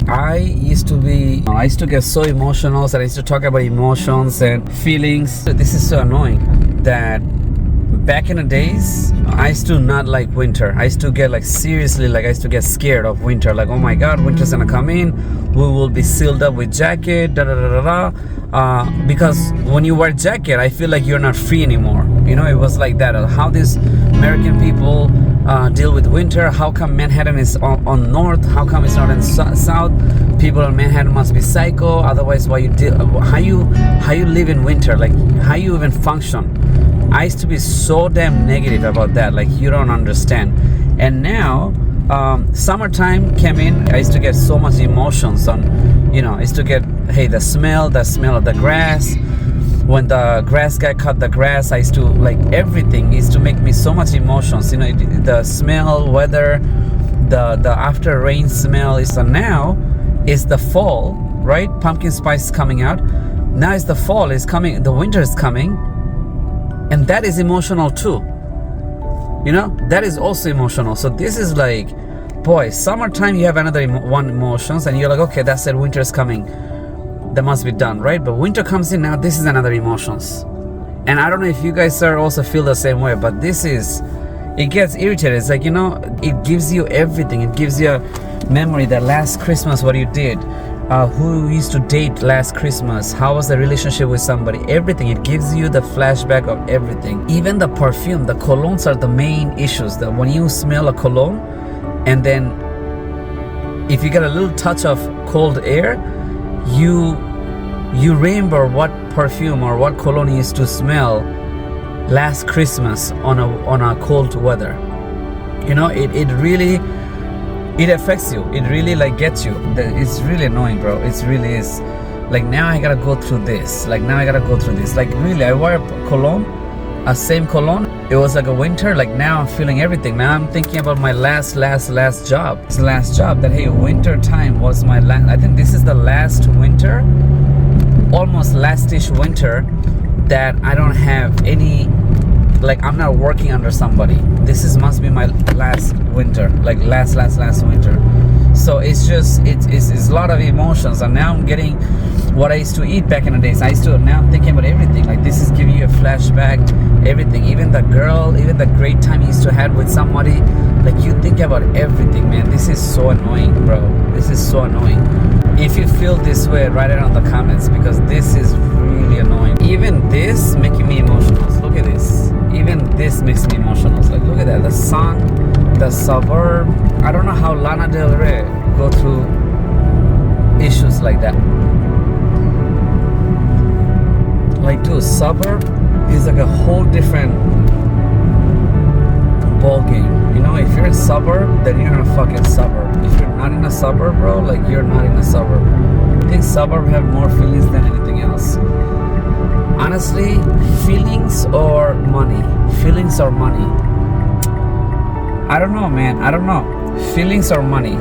I used to get so emotional, and I used to talk about emotions and feelings. This is so annoying that back in the days, I used to not like winter. I used to get I used to get scared of winter. Like, oh my God, winter's gonna come in. We will be sealed up with jacket, da da da da da. Because when you wear jacket, I feel like you're not free anymore. You know, it was like that. How these American people deal with winter. How come Manhattan is on north? How come it's not in south? People in Manhattan must be psycho. Otherwise, why you deal? How you live in winter? Like, how you even function? I used to be so damn negative about that. Like, you don't understand. And now, summertime came in. I used to get so much emotions on. You know, I used to get the smell of the grass. When the grass guy cut the grass, I used to like everything. It used to make me so much emotions. You know, the smell, weather, the after rain smell. Is so now is the fall, right? Pumpkin spice is coming out. Now it's the fall is coming. The winter is coming, and that is emotional too. You know, that is also emotional. So this is like, boy, summertime you have another one emotions, and you're like, okay, that's it. Winter is coming. That must be done, right? But winter comes in now. This is another emotions, and I don't know if you guys are also feel the same way. But it gets irritated. It's like, you know, it gives you everything. It gives you a memory that last Christmas what you did, who you used to date last Christmas, how was the relationship with somebody, everything. It gives you the flashback of everything. Even the perfume, the colognes are the main issues. That when you smell a cologne, and then if you get a little touch of cold air, you remember what perfume or what cologne you used to smell last Christmas on a cold weather. You know, it really affects you. It really like gets you. It's really annoying, bro. It really is. Like, now I gotta go through this. Like, really, I wear a same cologne. It was like a winter. Like, now I'm feeling everything. Now I'm thinking about my last job. It's the last job that, hey, winter time was my last. I think this is the last winter, almost lastish winter, that I don't have any, like, I'm not working under somebody. Must be my last winter, like last winter. So it's a lot of emotions. And now I'm getting what I used to eat back in the days. Now I'm thinking about everything. Like, this is giving you a flashback, everything. Even the great time you used to have with somebody. Like, you think about everything, man. This is so annoying, bro. This is so annoying. If you feel this way, write it on the comments, because this is really annoying. Even this making me emotional. Look at this. Even this makes me emotional. Like, look at that. The sun, the suburb. I don't know how Lana Del Rey go through issues like that. Like, dude, suburb is like a whole different ball game. You know, if you're in a suburb, then you're in a fucking suburb. If you're not in a suburb, bro, like, you're not in a suburb. I think suburb have more feelings than anything else. Honestly, feelings or money? Feelings or money? I don't know, man. I don't know. Feelings or money?